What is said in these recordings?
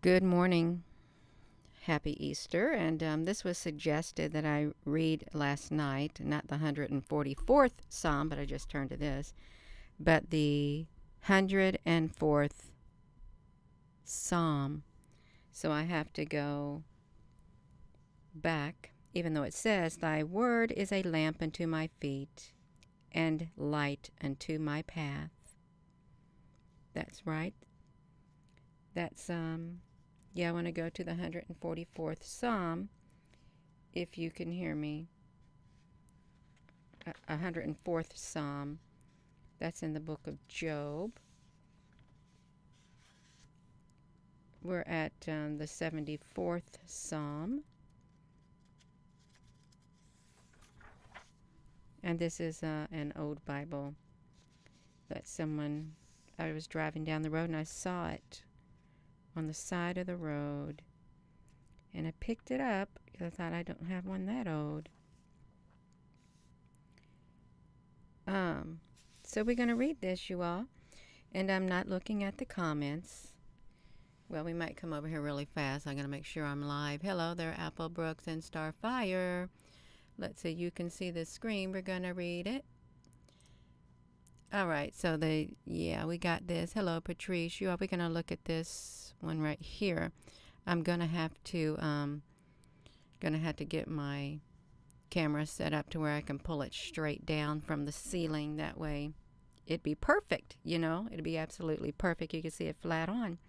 Good morning. Happy Easter. And this was suggested that I read last night, not the 144th Psalm, but I just turned to this, but the 104th Psalm. So I have to go back, even though it says, Thy word is a lamp unto my feet and light unto my path. That's right. That's I want to go to the 144th Psalm, if you can hear me. 104th Psalm. That's in the book of Job. We're at the 74th Psalm. And this is an old Bible that I was driving down the road and I saw it on the side of the road. And I picked it up because I thought I don't have one that old. So we're going to read this, you all. And I'm not looking at the comments. Well, we might come over here really fast. I'm going to make sure I'm live. Hello there, Apple Brooks and Starfire. Let's see, you can see the screen. We're going to read it. All right, so we got this. Hello, Patrice. We're going to look at this one right here. I'm going to have to get my camera set up to where I can pull it straight down from the ceiling. That way it'd be perfect, It'd be absolutely perfect. You can see it flat on.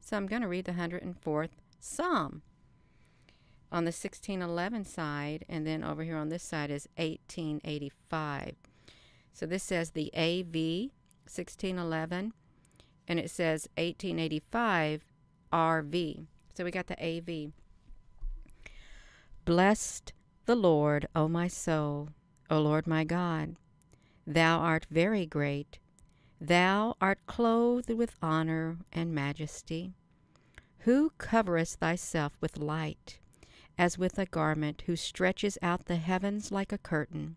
So I'm going to read the 104th Psalm on the 1611 side, and then over here on this side is 1885. So this says the AV 1611, and it says 1885 RV. So we got the AV. Blessed the Lord, O my soul, O Lord my God. Thou art very great. Thou art clothed with honor and majesty. Who coverest thyself with light, as with a garment, who stretches out the heavens like a curtain,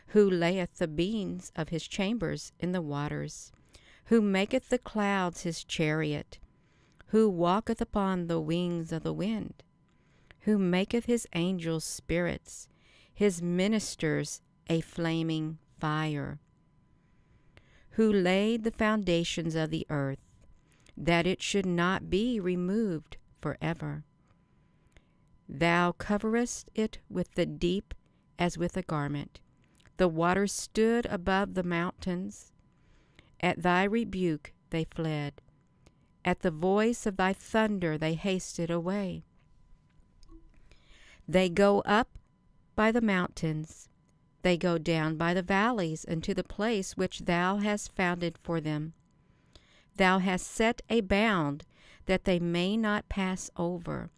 who layeth the beams of his chambers in the waters, who maketh the clouds his chariot, who walketh upon the wings of the wind, who maketh his angels spirits, his ministers a flaming fire, who laid the foundations of the earth, that it should not be removed forever. Thou coverest it with the deep as with a garment. The waters stood above the mountains. At thy rebuke they fled. At the voice of thy thunder they hasted away. They go up by the mountains. They go down by the valleys into the place which thou hast founded for them. Thou hast set a bound that they may not pass over,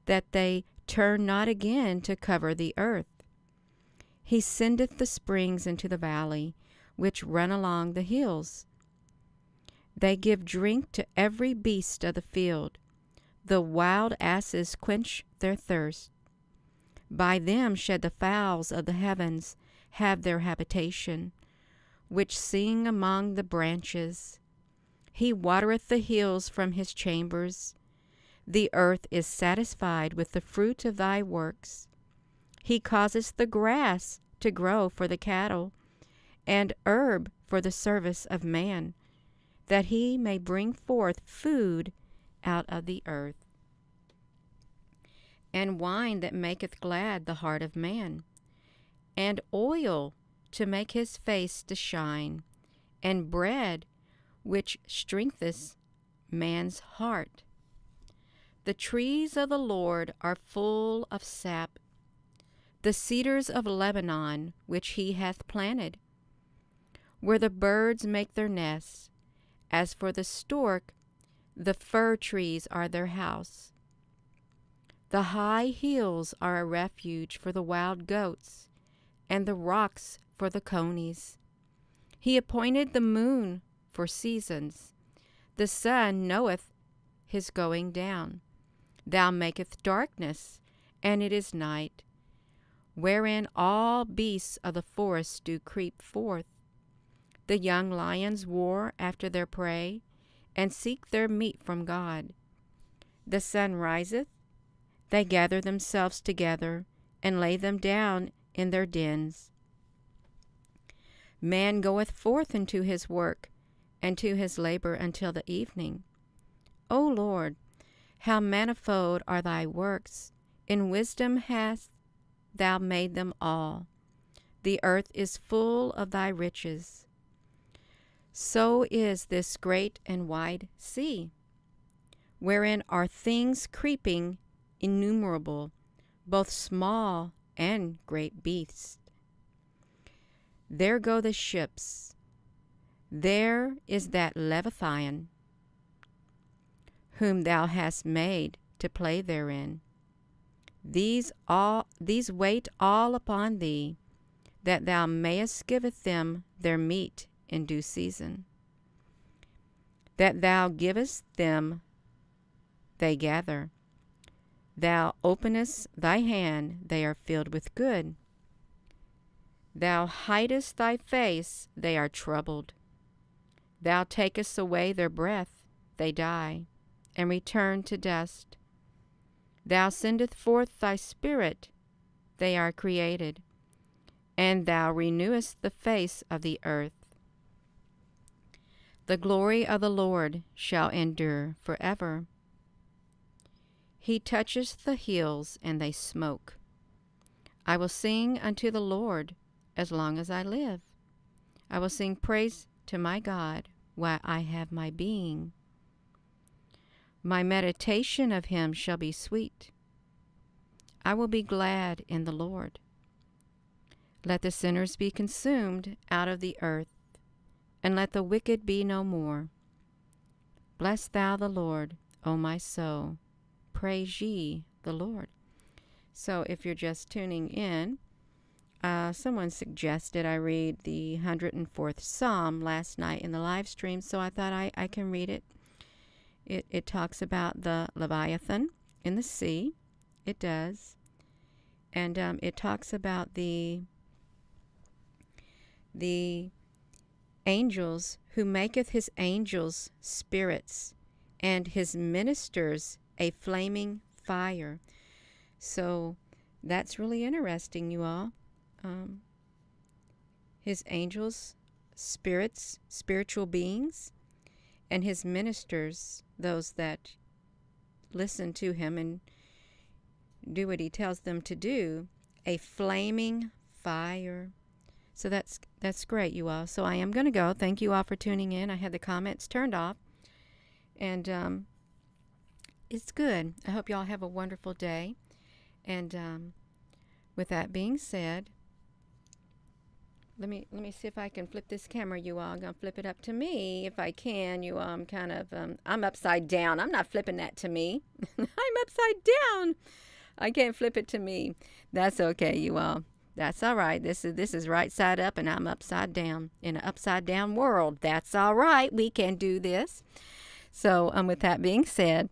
that they turn not again to cover the earth. He sendeth the springs into the valley, which run along the hills. They give drink to every beast of the field. The wild asses quench their thirst. By them shall the fowls of the heavens have their habitation, which sing among the branches. He watereth the hills from his chambers. The earth is satisfied with the fruit of thy works. He causeth the grass to grow for the cattle, and herb for the service of man, that he may bring forth food out of the earth, and wine that maketh glad the heart of man, and oil to make his face to shine, and bread which strengthens man's heart. The trees of the Lord are full of sap, the cedars of Lebanon which he hath planted, where the birds make their nests. As for the stork, the fir trees are their house. The high hills are a refuge for the wild goats, and the rocks for the conies. He appointed the moon for seasons. The sun knoweth his going down. Thou maketh darkness, and it is night, wherein all beasts of the forest do creep forth. The young lions war after their prey, and seek their meat from God. The sun riseth, they gather themselves together, and lay them down in their dens. Man goeth forth into his work, and to his labor until the evening. O Lord, how manifold are thy works! In wisdom hast thou made them all. The earth is full of thy riches. So is this great and wide sea, wherein are things creeping innumerable, both small and great beasts. There go the ships. There is that Leviathan, whom thou hast made to play therein. These wait all upon thee, that thou mayest giveth them their meat in due season. That thou givest them, they gather. Thou openest thy hand, they are filled with good. Thou hidest thy face, they are troubled. Thou takest away their breath, they die, and return to dust. Thou sendest forth thy spirit, they are created, and thou renewest the face of the earth. The glory of the Lord shall endure forever. He toucheth the hills, and they smoke. I will sing unto the Lord as long as I live. I will sing praise to my God while I have my being. My meditation of him shall be sweet. I will be glad in the Lord. Let the sinners be consumed out of the earth, and let the wicked be no more. Bless thou the Lord, O my soul. Praise ye the Lord. So if you're just tuning in, someone suggested I read the 104th Psalm last night in the live stream, so I thought I can read it. It talks about the Leviathan in the sea. It does. And it talks about the angels, who maketh his angels spirits, and his ministers a flaming fire. So that's really interesting, you all. His angels, spirits, spiritual beings, and his ministers, those that listen to him and do what he tells them to do, a flaming fire. So that's great, you all. So I am going to go. Thank you all for tuning in. I had the comments turned off, and it's good. I hope you all have a wonderful day. And with that being said, let me see if I can flip this camera, you all. I'm going to flip it up to me if I can. You all, I'm kind of, I'm upside down. I'm not flipping that to me. I'm upside down. I can't flip it to me. That's okay, you all. That's all right. This is right side up, and I'm upside down in an upside down world. That's all right. We can do this. So with that being said,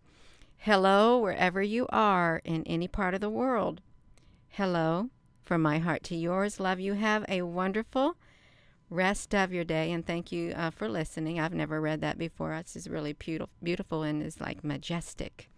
hello wherever you are in any part of the world. Hello from my heart to yours. Love you. Have a wonderful rest of your day, and thank you for listening. I've never read that before. This is really beautiful and is like majestic.